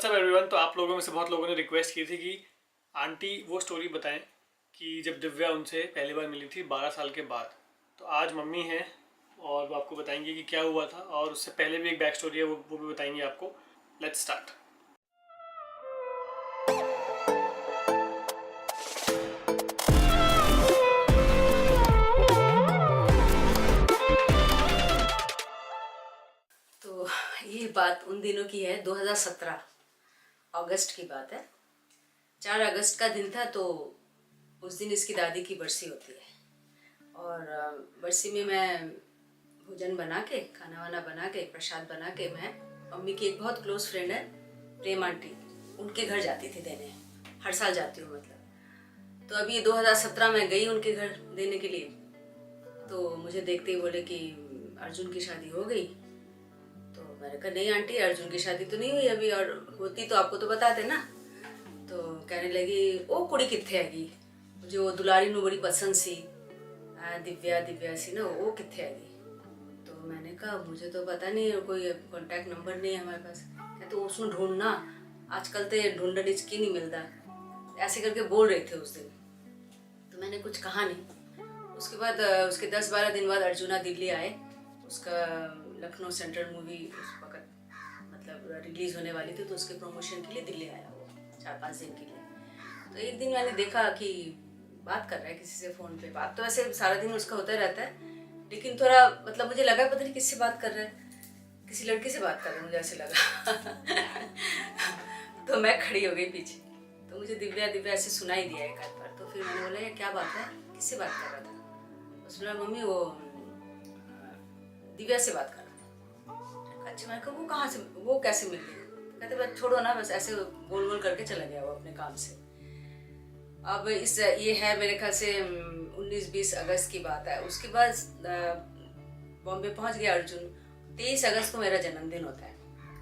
WhatsApp everyone. तो आप लोगों में से बहुत लोगों ने रिक्वेस्ट की थी कि आंटी वो स्टोरी बताएं कि जब दिव्या उनसे पहली बार मिली थी 12 साल के बाद। तो आज मम्मी हैं और वो आपको बताएंगे कि क्या हुआ था, और उससे पहले भी एक बैक स्टोरी है, वो भी बताएंगे आपको। Let's start. तो ये बात उन दिनों की है, 2017 अगस्त की बात है। 4 अगस्त का दिन था। तो उस दिन इसकी दादी की बरसी होती है और बरसी में मैं भोजन बना के, खाना वाना बना के, प्रसाद बना के, मैं मम्मी की एक बहुत क्लोज फ्रेंड है प्रेम आंटी, उनके घर जाती थी देने। हर साल जाती हूँ मतलब। तो अभी 2017 में गई उनके घर देने के लिए। तो मुझे देखते ही बोले कि अर्जुन की शादी हो गई। तो मैंने कहा नहीं आंटी, अर्जुन की शादी तो नहीं हुई अभी, और होती तो आपको तो बताते ना। तो कहने लगी ओ कुड़ी कित्थे हैगी, मुझे वो दुलारी नू बड़ी पसंद सी, दिव्या दिव्या सी ना, वो कित्थे हैगी। तो मैंने कहा मुझे तो पता नहीं, कोई कॉन्टैक्ट नंबर नहीं है हमारे पास। कहते तो उसमें ढूंढना, आजकल तो ढूंढने की नहीं मिलता, ऐसे करके बोल रहे थे उस दिन। तो मैंने कुछ कहा नहीं। उसके बाद उसके 10-12 दिन बाद अर्जुना दिल्ली आए। उसका लखनऊ सेंट्रल मूवी उस वक्त मतलब रिलीज होने वाली थी, तो उसके प्रमोशन के लिए दिल्ली आया वो 4-5 दिन के लिए। तो एक दिन मैंने देखा कि बात कर रहा है किसी से फ़ोन पे। बात तो वैसे सारा दिन उसका होता रहता है, लेकिन थोड़ा मतलब मुझे लगा पता नहीं किससे बात कर रहा है, किसी लड़की से बात कर रहा है, मुझे ऐसे लगा। तो मैं खड़ी हो गई पीछे। तो मुझे दिव्या दिव्या ऐसे सुनाई दिया एक आध बार। तो फिर मैंने बोला ये क्या बात है, किससे बात कर रहा था। उसने बोला मम्मी वो दिव्या से बात कर रहा था। अच्छा, मैंने कहा वो कहाँ से, वो कैसे मिल गई। कहते बस छोड़ो ना, बस ऐसे गोल गोल करके चला गया वो अपने काम से। अब ये है मेरे ख्याल से 19-20 अगस्त की बात है। उसके बाद बॉम्बे पहुंच गया अर्जुन। 23 अगस्त को मेरा जन्मदिन होता है।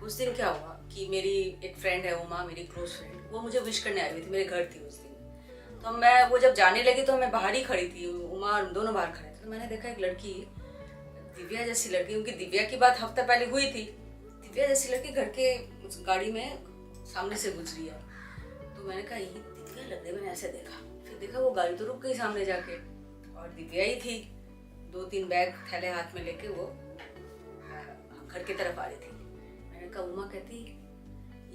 उस दिन क्या हुआ कि मेरी एक फ्रेंड है उमा, मेरी क्लोज फ्रेंड, वो मुझे विश करने आई हुई थी, मेरे घर थी उस दिन। तो मैं वो जब जाने लगी तो मैं बाहर ही खड़ी थी, उमा और दोनों बाहर खड़े थे। तो मैंने देखा एक लड़की, दिव्या जैसी लड़की, उनकी दिव्या की बात हफ्ता पहले हुई थी, दिव्या जैसी लड़की घर के उस गाड़ी में सामने से गुजरी है। तो मैंने कहा ये दिव्या लग रही है, मैंने ऐसे देखा। फिर देखा वो गाड़ी तो रुक गई सामने जाके, और दिव्या ही थी। 2-3 बैग थैले हाथ में लेके वो घर की तरफ आ रही थी। मैंने कहा उमा कहती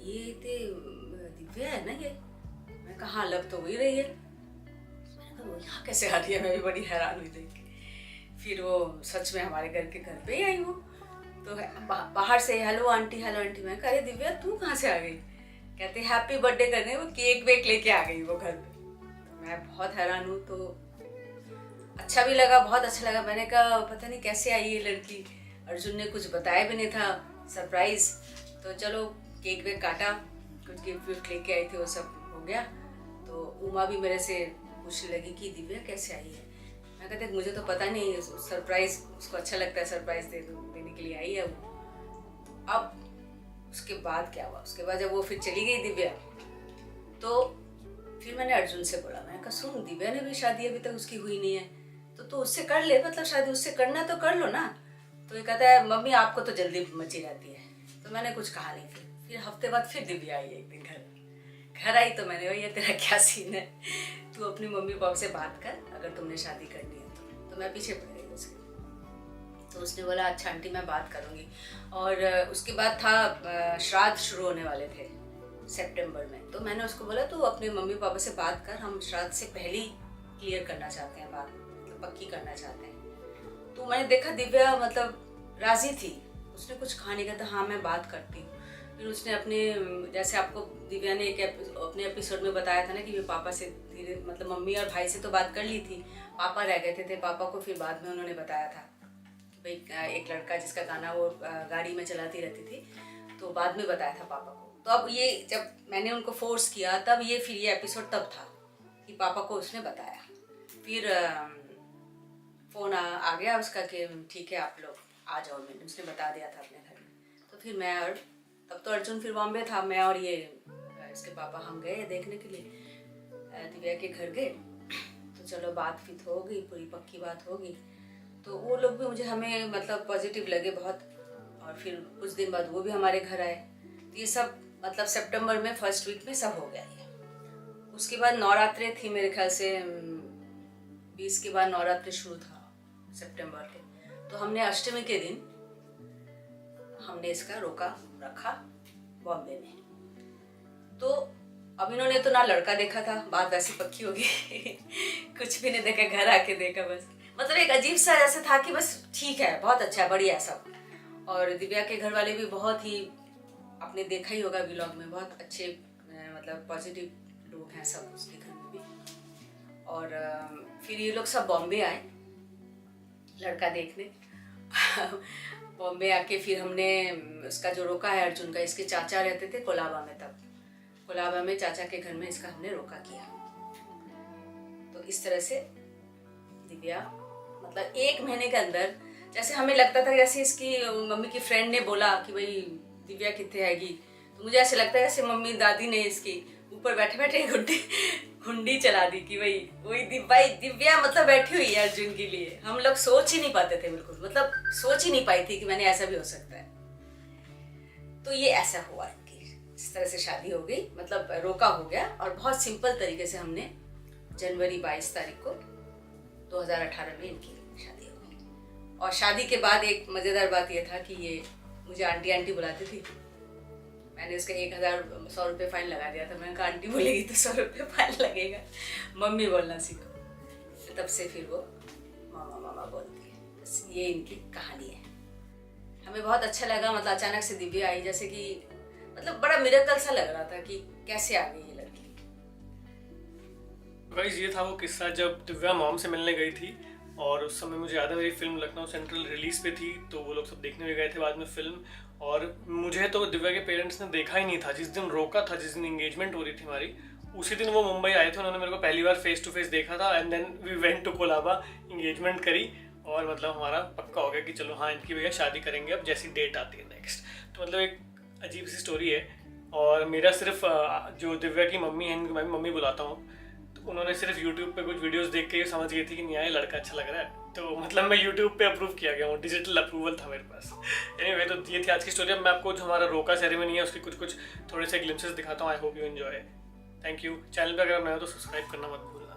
ये ते दिव्या है ना ये। मैंने कहा हाँ लग तो वही रही है। मैंने कहा वो यहाँ कैसे आ रही है, मैं भी बड़ी हैरान हुई देख के। फिर वो सच में हमारे घर पे ही आई वो। तो बाहर से हेलो आंटी हेलो आंटी। मैं कहा अरे दिव्या तू कहाँ से आ गई। कहते हैप्पी बर्थडे करने वो केक वेक लेके आ गई वो घर पे। तो मैं बहुत हैरान हूँ। तो अच्छा भी लगा, बहुत अच्छा लगा। मैंने कहा पता नहीं कैसे आई ये लड़की, अर्जुन ने कुछ बताया भी नहीं था, सरप्राइज। तो चलो केक वेक काटा, कुछ गिफ्ट विफ्ट लेके आई थे, वो सब हो गया। तो उमा भी मेरे से पूछने लगी कि दिव्या कैसे आई है। मैं कहते मुझे तो पता नहीं, सरप्राइज उसको अच्छा लगता है, सरप्राइज देने के लिए आई है वो। अब उसके बाद क्या हुआ, उसके बाद जब वो फिर चली गई दिव्या, तो फिर मैंने अर्जुन से बोला, मैंने कहा सुन दिव्या ने भी शादी अभी तक उसकी हुई नहीं है, तो तू उससे कर ले, मतलब शादी उससे करना तो कर लो ना। तो ये कहता है मम्मी आपको तो जल्दी मची रहती है। तो मैंने कुछ कहा नहीं। फिर हफ्ते बाद फिर दिव्या आई एक दिन घर आई। तो मैंने ये तेरा क्या सीन है, तू अपनी मम्मी पापा से बात कर, अगर तुमने शादी करनी है तो मैं पीछे पड़ गई उसके। तो उसने बोला अच्छा आंटी मैं बात करूँगी। और उसके बाद था श्राद्ध शुरू होने वाले थे सितंबर में। तो मैंने उसको बोला तू अपने मम्मी पापा से बात कर, हम श्राद्ध से पहले ही क्लियर करना चाहते हैं बात, मतलब पक्की करना चाहते हैं। तो मैंने देखा दिव्या मतलब राजी थी, उसने कुछ कहा नहीं, कहता हाँ मैं बात करती हूँ। फिर उसने अपने, जैसे आपको दिव्या ने अपने एपिसोड में बताया था ना कि वे पापा से धीरे, मतलब मम्मी और भाई से तो बात कर ली थी, पापा रह गए थे। पापा को फिर बाद में उन्होंने बताया था भाई एक लड़का जिसका गाना वो गाड़ी में चलाती रहती थी, तो बाद में बताया था पापा को। तो अब ये जब मैंने उनको फोर्स किया तब ये फिर ये एपिसोड तब था कि पापा को उसने बताया। फिर फ़ोन आ गया उसका कि ठीक है आप लोग आ जाओ, मैंने उसने बता दिया था अपने घर में। तो फिर मैं, और तब तो अर्जुन फिर बॉम्बे था, मैं और ये इसके पापा हम गए देखने के लिए, दिव्या के घर गए। तो चलो बात फिर हो गई, पूरी पक्की बात हो गई। तो वो लोग भी मुझे हमें मतलब पॉजिटिव लगे बहुत। और फिर कुछ दिन बाद वो भी हमारे घर आए। तो ये सब मतलब सितंबर में फर्स्ट वीक में सब हो गया ये। उसके बाद नवरात्रि थी मेरे ख्याल से 20 के बाद नवरात्रि शुरू था सितंबर के। तो हमने अष्टमी के दिन हमने इसका रोका रखा बॉम्बे में। तो अब इन्होंने तो ना लड़का देखा था, बात वैसी पक्की होगी कुछ भी नहीं देखा, घर आके देखा बस। मतलब एक अजीब सा ऐसा था कि बस ठीक है, बहुत अच्छा, बढ़िया सब। और दिव्या के घर वाले भी बहुत ही, आपने देखा ही होगा व्लॉग में, बहुत अच्छे मतलब पॉजिटिव लोग हैं सब उसके घर में भी। और फिर ये लोग सब बॉम्बे आए लड़का देखने बॉम्बे आके फिर हमने उसका जो रोका है अर्जुन का, इसके चाचा रहते थे कोलाबा में, तब कोलाबा में चाचा के घर में इसका हमने रोका किया। तो इस तरह से दिव्या मतलब 1 महीने के अंदर, जैसे हमें लगता था जैसे इसकी मम्मी की फ्रेंड ने बोला कि भाई दिव्या कितने आएगी, तो मुझे ऐसे लगता है जैसे मम्मी दादी ने इसकी ऊपर बैठे बैठे हुंडी चला दी कि भाई वही भाई दिव्या मतलब बैठी हुई है अर्जुन के लिए। हम लोग सोच ही नहीं पाते थे, बिल्कुल मतलब सोच ही नहीं पाई थी कि मैंने ऐसा भी हो सकता है। तो ये ऐसा हुआ इनकी, इस तरह से शादी हो गई, मतलब रोका हो गया। और बहुत सिंपल तरीके से हमने जनवरी 22 तारीख को 2018 में इनकी शादी हो गई। और शादी के बाद एक मज़ेदार बात ये था कि ये मुझे आंटी आंटी बुलाती थी। मैंने उसका 1,100 रुपये फाइन लगा दिया था। मैंने कहा आंटी बोलेगी तो 100 रुपये फाइन लगेगा, मम्मी बोलना सीखो। तब से फिर वो मामा मामा बोलती है। बस ये इनकी कहानी है। हमें बहुत अच्छा लगा, मतलब अचानक से दिव्या आई, जैसे कि मतलब बड़ा मिरेकल सा लग रहा था कि कैसे आ गई ये लड़की। गाइस ये था वो किस्सा जब दिव्या मॉम से मिलने गई थी। और उस समय मुझे याद है मेरी फिल्म लखनऊ सेंट्रल रिलीज पे थी, तो वो लोग सब देखने भी गए थे बाद में फिल्म। और मुझे तो दिव्या के पेरेंट्स ने देखा ही नहीं था। जिस दिन रोका था, जिस दिन एंगेजमेंट हो रही थी हमारी, उसी दिन वो मुंबई आए थे। उन्होंने मेरे को पहली बार फेस टू फेस देखा था। And then we went to Colaba, engagement करी और मतलब हमारा पक्का हो गया कि चलो हाँ इनकी भैया शादी करेंगे अब जैसी डेट आती है नेक्स्ट। तो मतलब एक अजीब सी स्टोरी है। और मेरा सिर्फ जो दिव्या की मम्मी है, इनकी मैं मम्मी बुलाता हूँ, तो उन्होंने सिर्फ यूट्यूब पे कुछ वीडियोस देख के ये समझ गई थी कि नहीं, लड़का अच्छा लग रहा है। तो मतलब मैं यूट्यूब पे अप्रूव किया गया हूँ, डिजिटल अप्रूवल था मेरे पास। एनीवे तो ये थी आज की स्टोरी। अब मैं आपको जो हमारा रोका सेरेमनी है उसके कुछ थोड़े से ग्लिम्सेस दिखाता हूँ। I hope you enjoy. Thank you. Channel पे अगर नया हो तो सब्सक्राइब करना मत भूलना।